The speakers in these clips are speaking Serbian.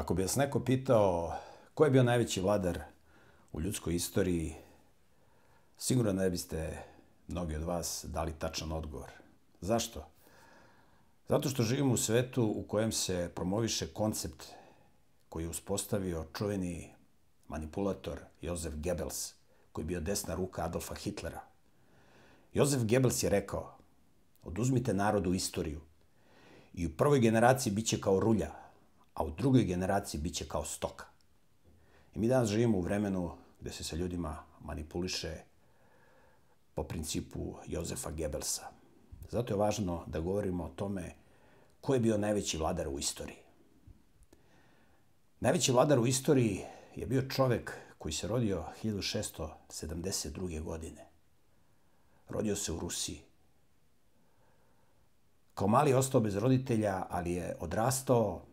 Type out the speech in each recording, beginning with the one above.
Ako bi vas neko pitao ko je bio najveći vladar u ljudskoj istoriji, sigurno ne biste mnogi od vas dali tačan odgovor. Zašto? Zato što živimo u svetu u kojem se promoviše koncept koji je uspostavio čuveni manipulator Josef Goebbels, koji je bio desna ruka Adolfa Hitlera. Josef Goebbels je rekao: oduzmite narodu istoriju i u prvoj generaciji bit će kao rulja, a u drugoj generaciji bit će kao stoka. I mi danas živimo u vremenu gde se sa ljudima manipuliše po principu Josefa Goebbelsa. Zato je važno da govorimo o tome ko je bio najveći vladar u istoriji. Najveći vladar u istoriji je bio čovek koji se rodio 1672. godine. Rodio se u Rusiji. Kao mali je ostao bez roditelja, ali je odrastao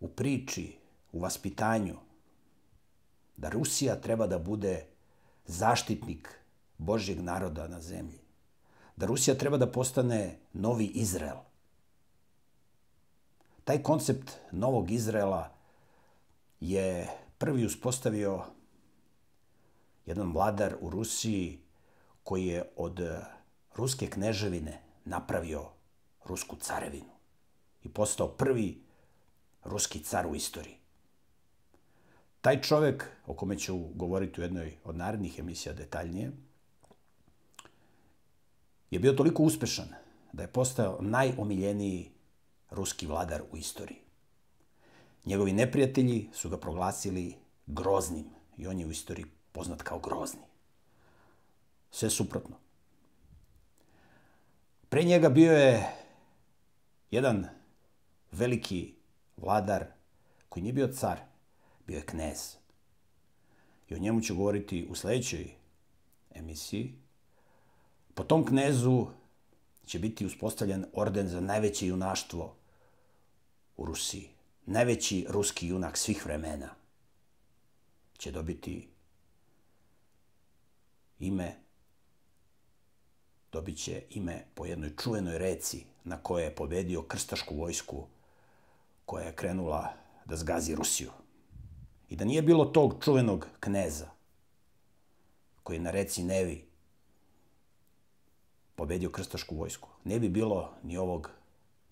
u priči, u vaspitanju da Rusija treba da bude zaštitnik Božjeg naroda na zemlji. Da Rusija treba da postane novi Izrael. Taj koncept novog Izraela je prvi uspostavio jedan vladar u Rusiji koji je od ruske kneževine napravio rusku carevinu i postao prvi ruski car u istoriji. Taj čovek, o kome ću govoriti u jednoj od narednih emisija detaljnije, je bio toliko uspešan da je postao najomiljeniji ruski vladar u istoriji. Njegovi neprijatelji su ga proglasili groznim i on je u istoriji poznat kao grozni. Sve suprotno. Pre njega bio je jedan veliki vladar koji nije bio car, bio je knez. I o njemu ću govoriti u sledećoj emisiji. Po tom knezu će biti uspostavljen orden za najveće junaštvo u Rusiji. Najveći ruski junak svih vremena će dobiti ime, dobit će ime po jednoj čuvenoj reci na kojoj je pobedio krstašku vojsku koja je krenula da zgazi Rusiju. I da nije bilo tog čuvenog kneza koji je na reci Nevi pobedio krstašku vojsku, ne bi bilo ni ovog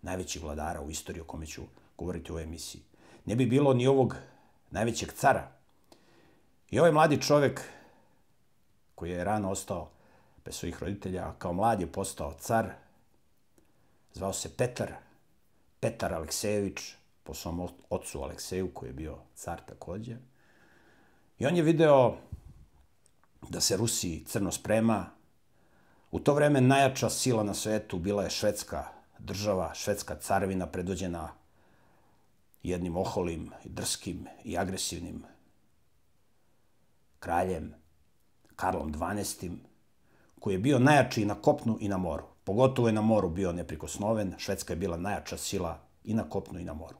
najvećeg vladara u istoriji o kome ću govoriti u ovoj emisiji. Ne bi bilo ni ovog najvećeg cara. I ovaj mladi čovek koji je rano ostao bez svojih roditelja, a kao mlad je postao car, zvao se Petar Aleksejević, po svom ocu Alekseju, koji je bio car takođe. I on je video da se Rusiji crno sprema. U to vreme najjača sila na svetu bila je švedska država, švedska carevina predvođena jednim oholim, drskim i agresivnim kraljem Karlom XII, koji je bio najjači i na kopnu i na moru. Pogotovo je na moru bio neprikosnoven. Švedska je bila najjača sila i na kopnu i na moru.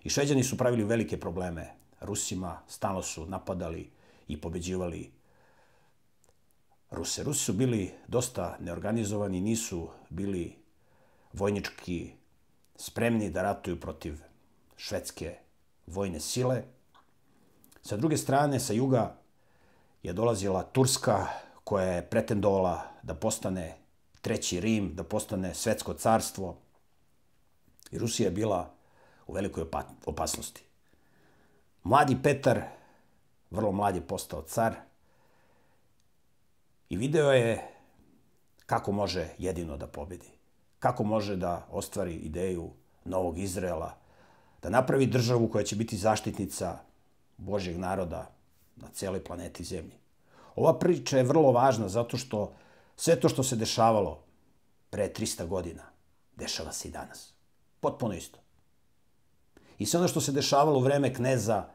I Šveđani su pravili velike probleme Rusima, stalno su napadali i pobeđivali Ruse. Rusi su bili dosta neorganizovani, nisu bili vojnički spremni da ratuju protiv švedske vojne sile. Sa druge strane, sa juga je dolazila Turska, koja je pretendovala da postane treći Rim, da postane svetsko carstvo. I Rusija je bila u velikoj opasnosti. Mladi Petar, vrlo mlad je postao car i video je kako može jedino da pobedi. Kako može da ostvari ideju novog Izraela, da napravi državu koja će biti zaštitnica Božjeg naroda na celoj planeti Zemlji. Ova priča je vrlo važna zato što sve to što se dešavalo pre 300 godina, dešava se i danas. Potpuno isto. I sve ono što se dešavalo u vreme kneza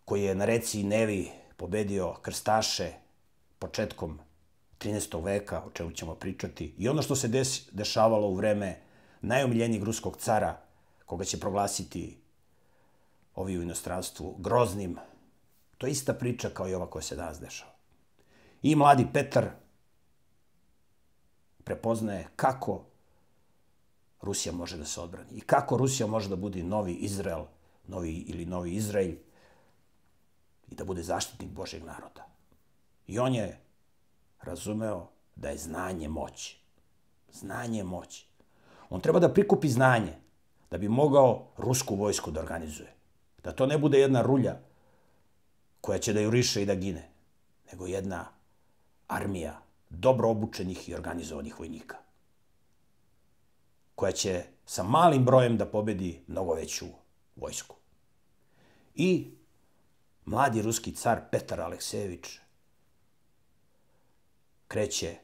koji je na reci Nevi pobedio krstaše početkom 13. veka, o čemu ćemo pričati, i ono što se dešavalo u vreme najomiljenijeg ruskog cara, koga će proglasiti ovi u inostranstvu groznim, to je ista priča kao i ova koja se danas dešava. I mladi Petar prepoznaje kako Rusija može da se odbrani i kako Rusija može da bude novi Izrael, novi Izrael i da bude zaštitnik Božjeg naroda. I on je razumeo da je znanje moć. Znanje je moć. On treba da prikupi znanje da bi mogao rusku vojsku da organizuje. Da to ne bude jedna rulja koja će da juriše i da gine, nego jedna armija dobro obučenih i organizovanih vojnika, koja će sa malim brojem da pobedi mnogo veću vojsku. I mladi ruski car Petar Aleksejevič kreće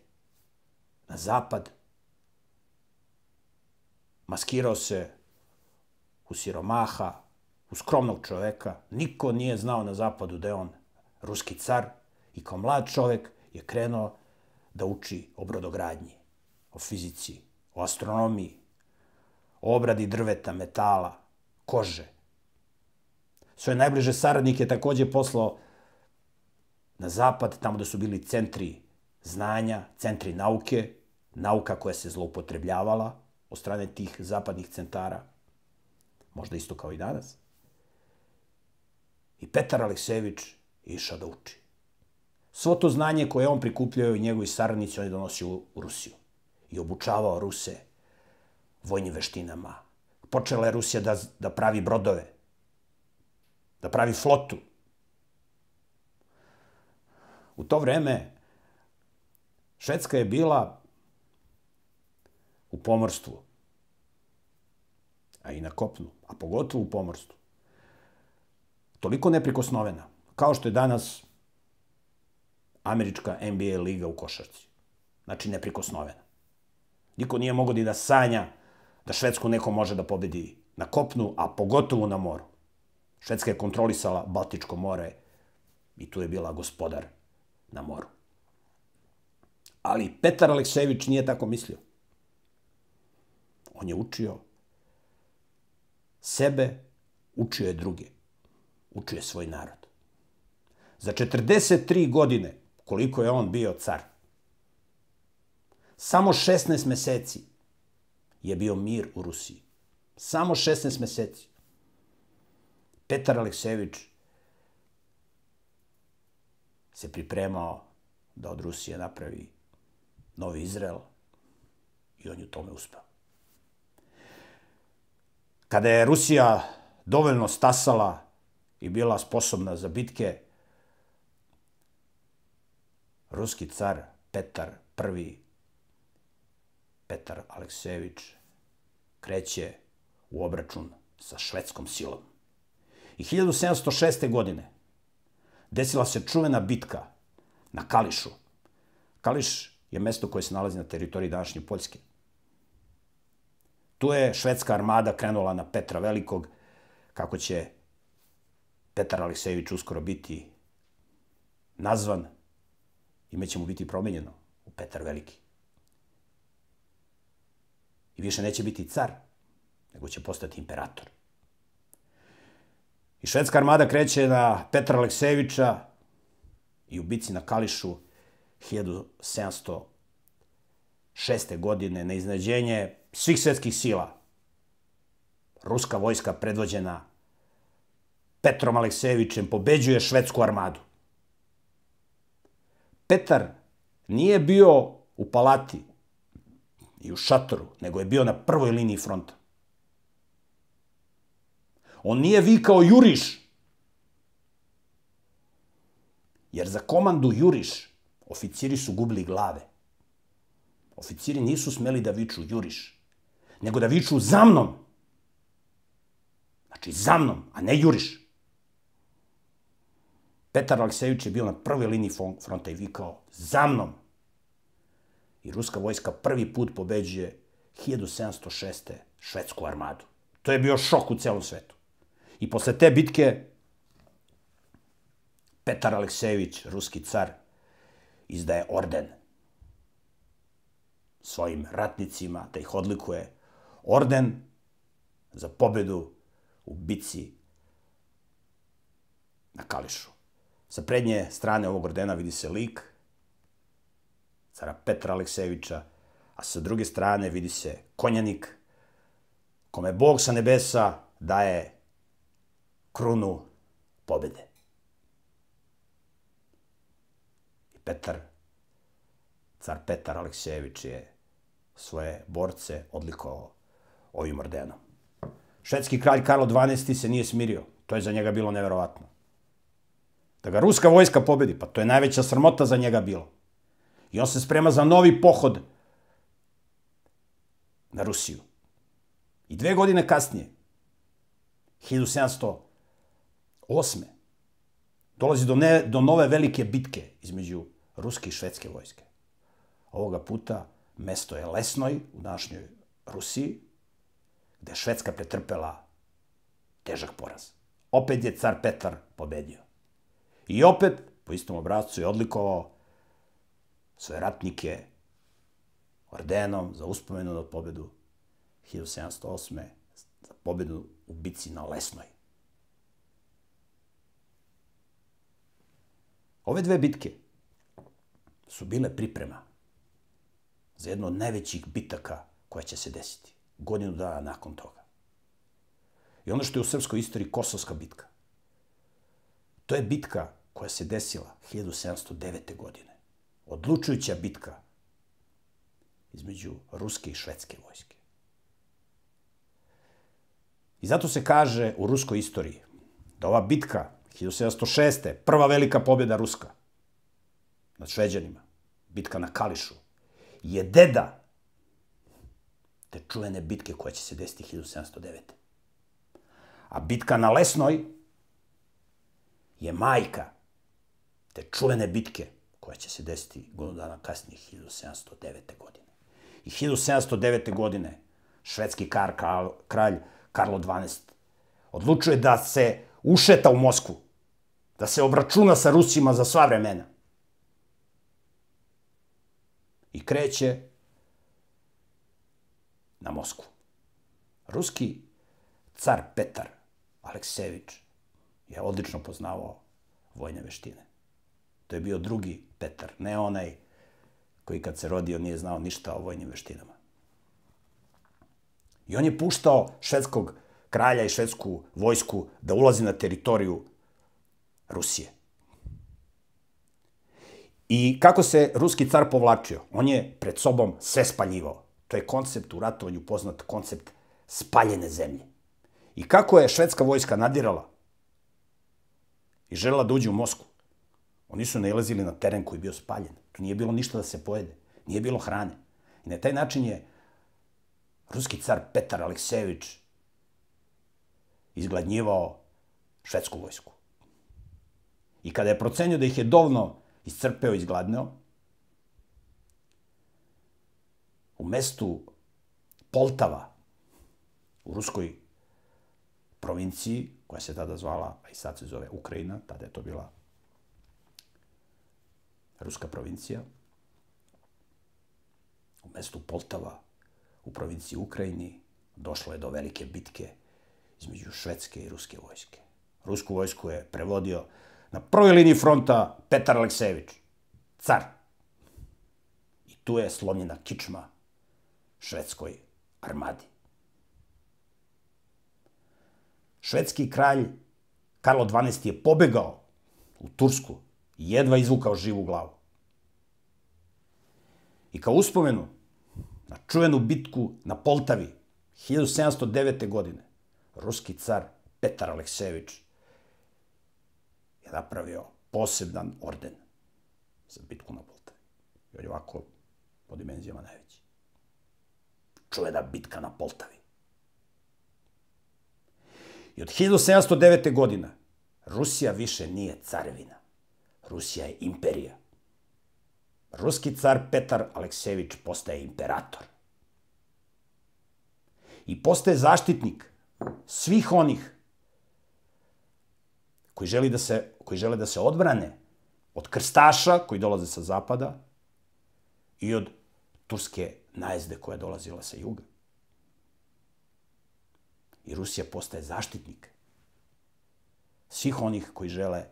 na zapad, maskirao se u siromaha, u skromnog čoveka. Niko nije znao na zapadu da je on ruski car i kao mlad čovek je krenuo da uči o brodogradnji, o fizici, o astronomiji, o obradi drveta, metala, kože. Svoje najbliže saradnike je takođe poslao na zapad, tamo da su bili centri znanja, centri nauke, nauka koja se zloupotrebljavala od strane tih zapadnih centara, možda isto kao i danas. I Petar Aleksejevič je išao da uči. Svo to znanje koje on prikupljao i njegovi saradnici, on je donosio u Rusiju i obučavao Ruse vojnim veštinama. Počela je Rusija da pravi brodove, da pravi flotu. U to vreme Švedska je bila u pomorstvu, a i na kopnu, a pogotovo u pomorstvu, toliko neprikosnovena, kao što je danas američka NBA liga u košarci. Znači, neprikosnovena. Niko nije mogao ni da sanja da Švedsku neko može da pobedi na kopnu, a pogotovo na moru. Švedska je kontrolisala Baltičko more i tu je bila gospodar na moru. Ali Petar Aleksejevič nije tako mislio. On je učio sebe, učio je druge, učio je svoj narod. Za 43 godine, koliko je on bio car, samo 16 meseci je bio mir u Rusiji. Samo 16 meseci. Petar Aleksejevič se pripremao da od Rusije napravi novi Izrael i on je u tome uspeo. Kada je Rusija dovoljno stasala i bila sposobna za bitke, ruski car Petar Aleksejevič kreće u obračun sa švedskom silom. I 1706. godine desila se čuvena bitka na Kališu. Kališ je mesto koje se nalazi na teritoriji današnje Poljske. Tu je švedska armada krenula na Petra Velikog, kako će Petar Aleksejevič uskoro biti nazvan, ime će mu biti promenjeno u Petar Veliki. I više neće biti car, nego će postati imperator. I švedska armada kreće na Petra Aleksejeviča i u bici na Kališu 1706. godine na iznenađenje svih svetskih sila. Ruska vojska predvođena Petrom Aleksejevičem pobeđuje švedsku armadu. Petar nije bio u palati i u šatoru, nego je bio na prvoj liniji fronta. On nije vikao juriš, jer za komandu juriš oficiri su gubili glave. Oficiri nisu smeli da viču juriš, nego da viču za mnom. Znači za mnom, a ne juriš. Petar Aleksejevič je bio na prvoj liniji fronta i vikao za mnom. I ruska vojska prvi put pobeđuje 1706. švedsku armadu. To je bio šok u celom svetu. I posle te bitke Petar Aleksejevič, ruski car, izdaje orden svojim ratnicima da ih odlikuje. Orden za pobedu u bici na Kališu. Sa prednje strane ovog ordena vidi se lik cara Petra Aleksejeviča, a sa druge strane vidi se konjanik kome Bog sa nebesa daje krunu pobede. I car Petar Aleksejević je svoje borce odlikovao ovim ordenom. Švedski kralj Karlo XII se nije smirio. To je za njega bilo neverovatno. Da ga ruska vojska pobedi, pa to je najveća sramota za njega bilo. I on se sprema za novi pohod na Rusiju. I 2 godine kasnije, 1708. dolazi do nove velike bitke između ruske i švedske vojske. Ovoga puta mesto je Lesnoj u današnjoj Rusiji, gde je Švedska pretrpela težak poraz. Opet je car Petar pobedio. I opet, po istom obrascu, je odlikovao svoje ratnike ordenom za uspomenu na pobedu 1708. za pobedu u bici na Lesnoj. Ove 2 bitke su bile priprema za jednu od najvećih bitaka koja će se desiti godinu dana nakon toga. I ono što je u srpskoj istoriji Kosovska bitka, to je bitka koja se desila 1709. godine. Odlučujuća bitka između ruske i švedske vojske. I zato se kaže u ruskoj istoriji da ova bitka 1706. prva velika pobjeda ruska nad Šveđanima, bitka na Kališu, je deda te čuvene bitke koja će se desiti 1709. A bitka na Lesnoj je majka te čuvene bitke koja će se desiti godinu dana kasnije, 1709. godine. I 1709. godine švedski kralj Karlo XII odlučuje da se ušeta u Moskvu, da se obračuna sa Rusima za sva vremena. I kreće na Moskvu. Ruski car Petar Aleksejević je odlično poznavao vojne veštine. To je bio drugi Petar, ne onaj koji kad se rodio nije znao ništa o vojnim veštinama. I on je puštao švedskog kralja i švedsku vojsku da ulazi na teritoriju Rusije. I kako se ruski car povlačio? On je pred sobom sve spaljivao. To je koncept u ratovanju poznat, koncept spaljene zemlje. I kako je švedska vojska nadirala i želela da uđe u Moskvu, oni su nailazili na teren koji je bio spaljen. Tu nije bilo ništa da se pojede, nije bilo hrane. I na taj način je ruski car Petar Aleksejević izgladnjivao švedsku vojsku. I kada je procenio da ih je dovoljno iscrpeo i izgladneo, u mestu Poltava, u ruskoj provinciji, koja se tada zvala, a i sad se zove Ukrajina, tada je to bila ruska provincija, u mestu Poltava, u provinciji Ukrajini, došlo je do velike bitke između švedske i ruske vojske. Rusku vojsku je prevodio na prvoj liniji fronta Petar Aleksejević, car. I tu je slomljena kičma švedskoj armadi. Švedski kralj Karlo XII. Je pobegao u Tursku i jedva izvukao živu glavu. I kao uspomenu na čuvenu bitku na Poltavi 1709. godine, ruski car Petar Aleksejević je napravio poseban orden za bitku na Poltavi. Jer je ovako po dimenzijama najveći. Čuvena bitka na Poltavi. I od 1709. godina Rusija više nije carevina. Rusija je imperija. Ruski car Petar Aleksejević postaje imperator. I postaje zaštitnik svih onih koji žele da se odbrane od krstaša koji dolaze sa zapada i od turske najezde koja je dolazila sa juga. I Rusija postaje zaštitnik svih onih koji žele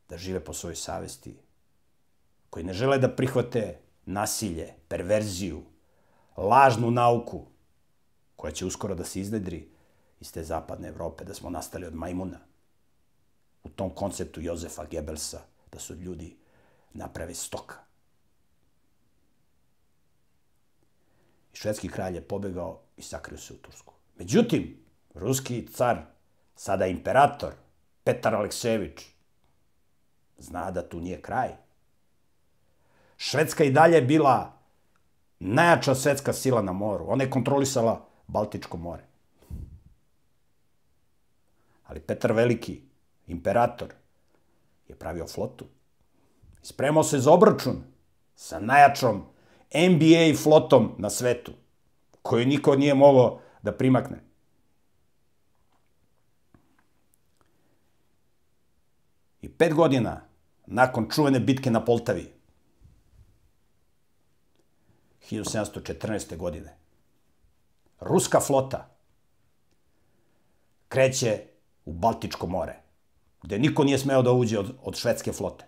da žive po svojoj savesti, koji ne žele da prihvate nasilje, perverziju, lažnu nauku koja će uskoro da se iznedri iz te zapadne Evrope, da smo nastali od majmuna. U tom konceptu Jozefa Gebelsa, da su ljudi naprave stoka. I švedski kralj je pobegao i sakrio se u Tursku. Međutim, ruski car, sada imperator, Petar Aleksejević, zna da tu nije kraj. Švedska i dalje bila najjača svetska sila na moru. Ona je kontrolisala Baltičko more. Ali Petar Veliki, imperator, je pravio flotu. Spremao se za obračun sa najjačom NBA flotom na svetu, koju niko nije mogao da primakne. I 5 godina nakon čuvene bitke na Poltavi, 1714. godine, ruska flota kreće u Baltičko more, gde niko nije smeo da uđe od švedske flote.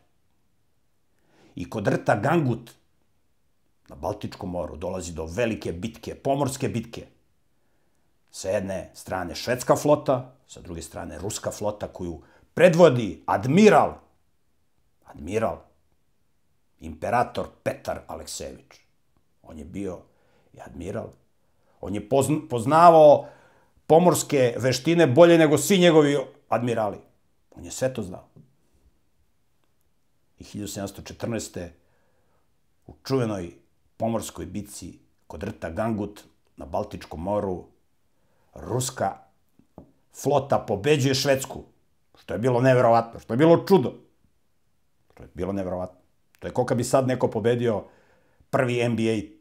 I kod rta Gangut na Baltičkom moru dolazi do velike bitke, pomorske bitke. Sa jedne strane švedska flota, sa druge strane ruska flota koju predvodi admiral, imperator Petar Aleksejević. On je bio i admiral. On je poznavao pomorske veštine bolje nego svi njegovi admirali. On je sve to znao. I 1714. u čuvenoj pomorskoj bitci kod rta Gangut na Baltičkom moru ruska flota pobeđuje Švedsku, što je bilo neverovatno, što je bilo čudo. To je bilo neverovatno. To je kao kad bi sad neko pobedio prvi NBA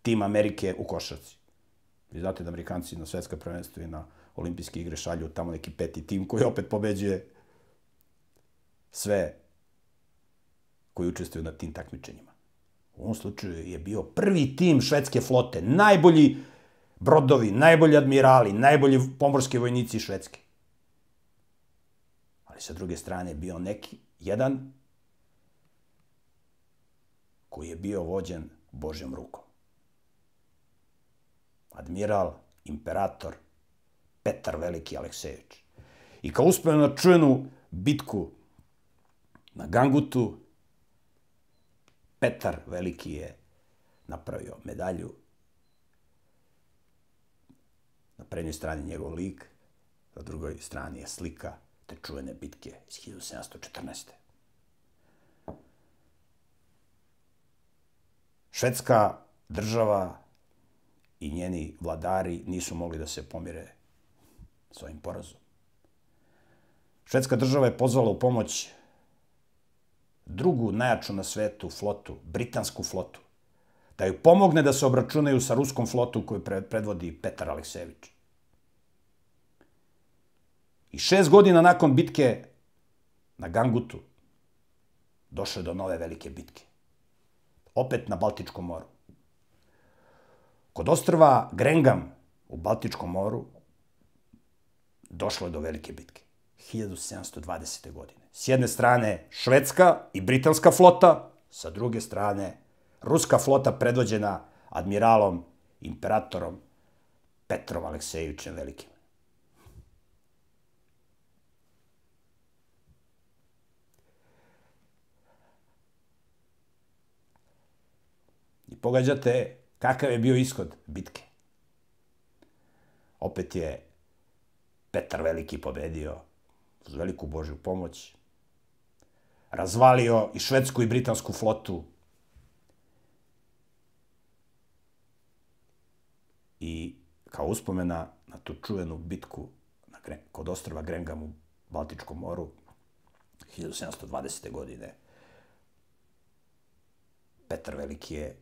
tim Amerike u košarci. Vi znate da Amerikanci na svetska prvenstva i na olimpijske igre šalju tamo neki 5. tim koji opet pobeđuje sve koji učestvuju na tim takmičenjima. U ovom slučaju je bio prvi tim švedske flote, najbolji brodovi, najbolji admirali, najbolji pomorski vojnici Švedske. Ali sa druge strane je bio jedan koji je bio vođen Božjom rukom. Admiral, imperator Petar Veliki Aleksejević. I kao uspeo na čuvenu bitku na Gangutu, Petar Veliki je napravio medalju. Na prednjoj strani njegov lik, na drugoj strani je slika te čuvene bitke iz 1714. Švedska država i njeni vladari nisu mogli da se pomire s ovim porazom. Švedska država je pozvala u pomoć drugu najjaču na svetu flotu, britansku flotu, da ju pomogne da se obračunaju sa ruskom flotu koju predvodi Petar Aleksejević. I 6 godina nakon bitke na Gangutu došlo je do nove velike bitke. Opet na Baltičkom moru. Kod ostrva Grengam u Baltičkom moru došlo je do velike bitke. 1720. godine. S jedne strane švedska i britanska flota, sa druge strane ruska flota predvođena admiralom, imperatorom Petrom Aleksejevićem Velikim. I pogađate kakav je bio ishod bitke. Opet je Petar Veliki pobedio uz veliku Božju pomoć, razvalio i švedsku i britansku flotu i kao uspomena na tu čuvenu bitku kod ostrva Grengam u Baltičkom moru 1720. godine Petar Veliki je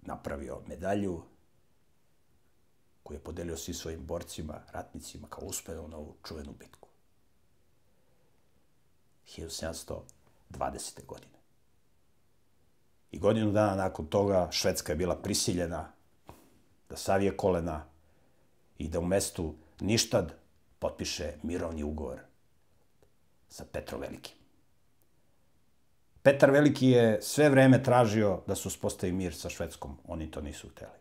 napravio medalju koju je podelio svim svojim borcima, ratnicima, kao uspeo na ovu čuvenu bitku. 1720. godine. I godinu dana nakon toga Švedska je bila prisiljena da savije kolena i da u mestu Ništad potpiše mirovni ugovor sa Petrom Velikim. Petar Veliki je sve vreme tražio da se uspostavi mir sa Švedskom. Oni to nisu hteli.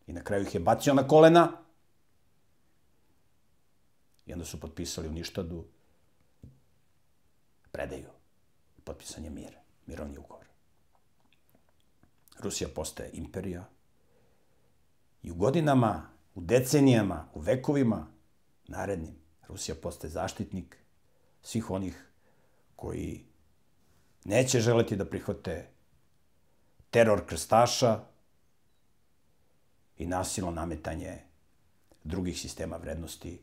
I na kraju ih je bacio na kolena i onda su potpisali u Ništadu predaju. Potpisan je mir, mirovni ugovor. Rusija postaje imperija i u godinama, u decenijama, u vekovima narednim, Rusija postaje zaštitnik svih onih koji neće želeti da prihvate teror krstaša i nasilno nametanje drugih sistema vrednosti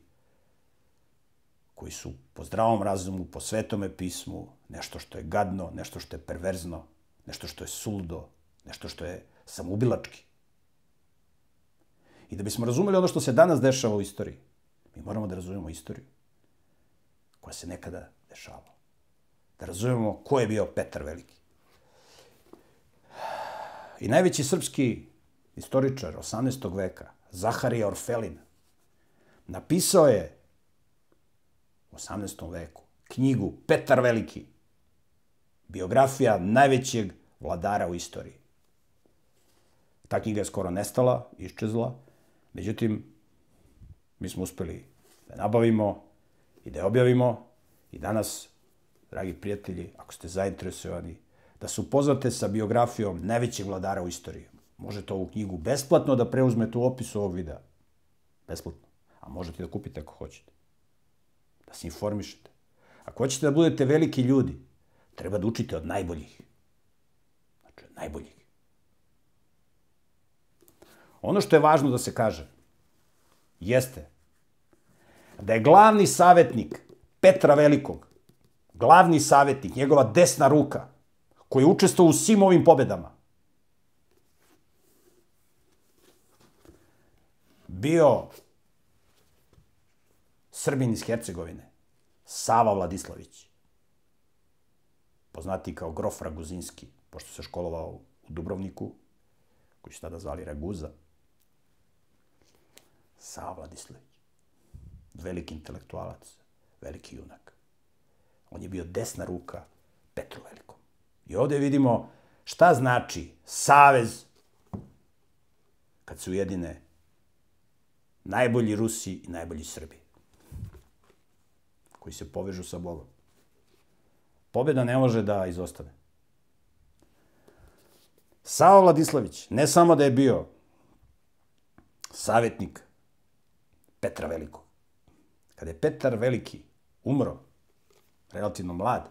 koji su po zdravom razumu, po svetome pismu, nešto što je gadno, nešto što je perverzno, nešto što je suludo, nešto što je samoubilački. I da bismo razumeli ono što se danas dešava u istoriji, mi moramo da razumemo istoriju koja se nekada dešavala. Da razumemo ko je bio Petar Veliki. I najveći srpski istoričar 18. veka, Zaharija Orfelin, napisao je u 18. veku knjigu Petar Veliki, biografija najvećeg vladara u istoriji. Ta knjiga je skoro nestala, iščezla, međutim, mi smo uspeli da nabavimo i da je objavimo i danas, dragi prijatelji, ako ste zainteresovani, da se upoznate sa biografijom najvećeg vladara u istoriji. Možete ovu knjigu besplatno da preuzmete u opisu ovog videa. Besplatno. A možete da kupite ako hoćete. Da se informišete. Ako hoćete da budete veliki ljudi, treba da učite od najboljih. Znači, od najboljih. Ono što je važno da se kaže, jeste da je glavni savjetnik Petra Velikog, glavni savjetnik, njegova desna ruka, koji je učestvovao u svim ovim pobedama, bio Srbin iz Hercegovine, Sava Vladislavić, poznati kao grof Raguzinski, pošto se školovao u Dubrovniku, koji su tada zvali Raguza. Sava Vladislavić, veliki intelektualac, veliki junak. On je bio desna ruka Petru Velikom. I ovde vidimo šta znači savez kad se ujedine najbolji Rusi i najbolji Srbi, koji se povežu sa Bogom. Pobjeda ne može da izostane. Sava Vladislavić, ne samo da je bio savjetnik Petra Velikog. Kada je Petar Veliki umro, relativno mlad,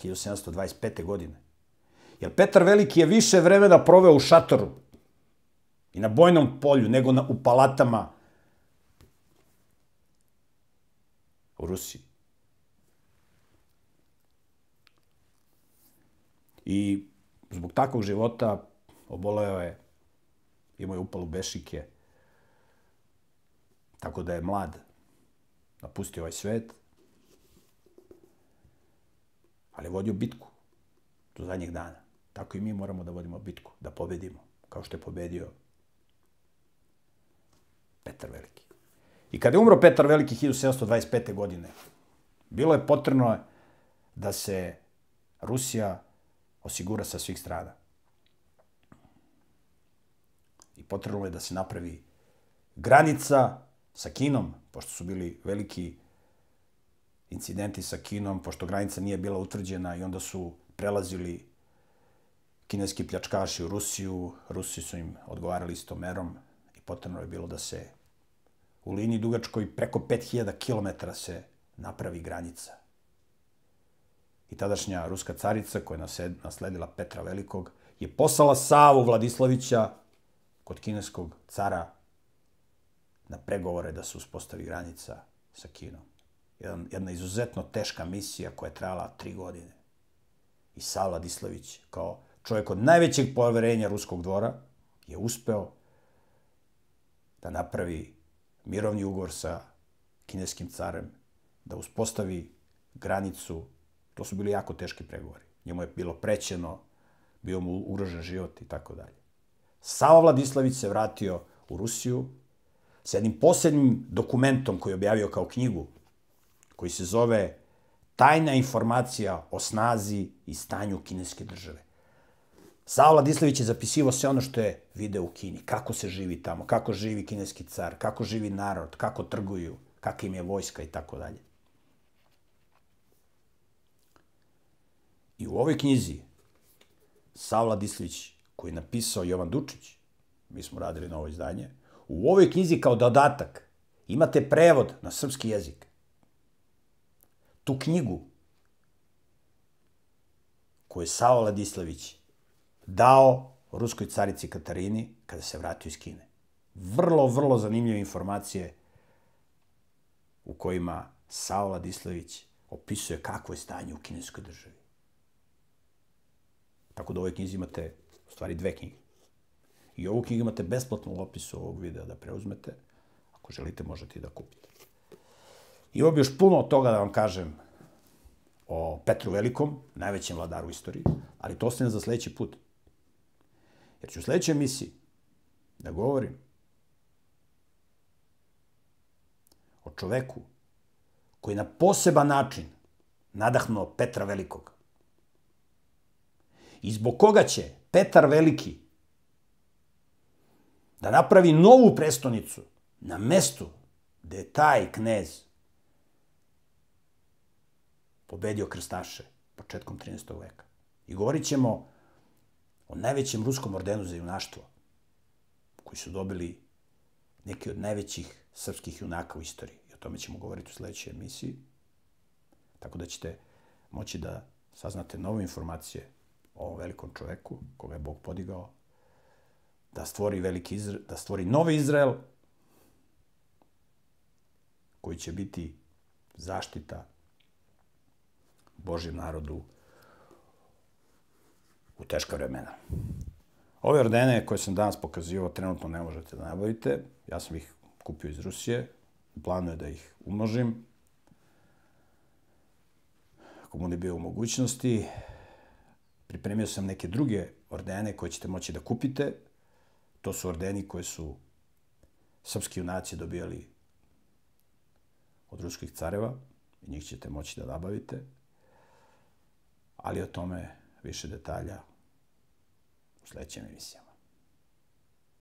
1725. godine, jer Petar Veliki je više vremena proveo u šatoru i na bojnom polju nego u palatama u Rusiji. I zbog takvog života oboleo je, imao je upalu bešike, tako da je mlad napustio ovaj svet, ali je vodio bitku do zadnjeg dana. Tako i mi moramo da vodimo bitku, da pobedimo, kao što je pobedio Petar Veliki. I kada je umro Petar Veliki 1725. godine, bilo je potrebno da se Rusija osigura sa svih strana. I potrebno je da se napravi granica sa Kinom, pošto su bili veliki incidenti sa Kinom, pošto granica nije bila utvrđena i onda su prelazili kineski pljačkaši u Rusiju, Rusi su im odgovarali istom merom i potrebno je bilo da se u liniji dugačkoj preko 5000 kilometara se napravi granica. I tadašnja ruska carica, koja je nasledila Petra Velikog, je poslala Savu Vladislavića kod kineskog cara na pregovore da se uspostavi granica sa Kinom. Jedna izuzetno teška misija koja je trajala 3 godine. I Sava Vladislavić, kao čovjek od najvećeg poverenja ruskog dvora, je uspeo da napravi mirovni ugovor sa kineskim carem, da uspostavi granicu. To su bili jako teški pregovori. Njemu je bilo prećeno, bio mu ugrožen život i tako dalje. Sava Vladislavić se vratio u Rusiju sa jednim posebnim dokumentom koji je objavio kao knjigu, koji se zove Tajna informacija o snazi i stanju kineske države. Savo Ladislavić je zapisivao sve ono što je video u Kini. Kako se živi tamo, kako živi kineski car, kako živi narod, kako trguju, kakva im je vojska i tako dalje. I u ovoj knjizi Savo Ladislavić, koji je napisao Jovan Dučić, mi smo radili novo izdanje, u ovoj knjizi kao dodatak imate prevod na srpski jezik. Tu knjigu koju je Savo Ladislavić dao ruskoj carici Katarini kada se vratio iz Kine. Vrlo, vrlo zanimljive informacije u kojima Savo Ladislavić opisuje kakvo je stanje u kineskoj državi. Tako da u ovoj knjizi imate, u stvari, 2 knjige. I ovu knjigu imate besplatno u opisu ovog videa da preuzmete. Ako želite, možete i da kupite. I ovo bi još puno toga da vam kažem o Petru Velikom, najvećem vladaru u istoriji, ali to ostavljam za sledeći put. Jer ću u sledećoj emisiji da govorim o čoveku koji na poseban način nadahnuo Petra Velikog. I zbog koga će Petar Veliki da napravi novu prestonicu na mestu gde je taj knez pobedio krstaše početkom 13. veka. I govorit ćemo o najvećem ruskom ordenu za junaštvo, koji su dobili neki od najvećih srpskih junaka u istoriji. I o tome ćemo govoriti u sledećoj emisiji. Tako da ćete moći da saznate nove informacije o ovom velikom čoveku, koga je Bog podigao, da stvori novi Izrael, koji će biti zaštita Božjem narodu u teška vremena. Ove ordene koje sam danas pokazivao trenutno ne možete da nabavite. Ja sam ih kupio iz Rusije. U planu je da ih umnožim. Ako mu ne bio u mogućnosti, pripremio sam neke druge ordene koje ćete moći da kupite. To su ordeni koje su srpski junaci dobijali od ruskih careva. I njih ćete moći da nabavite. Ali o tome više detalja u sledećim emisijama.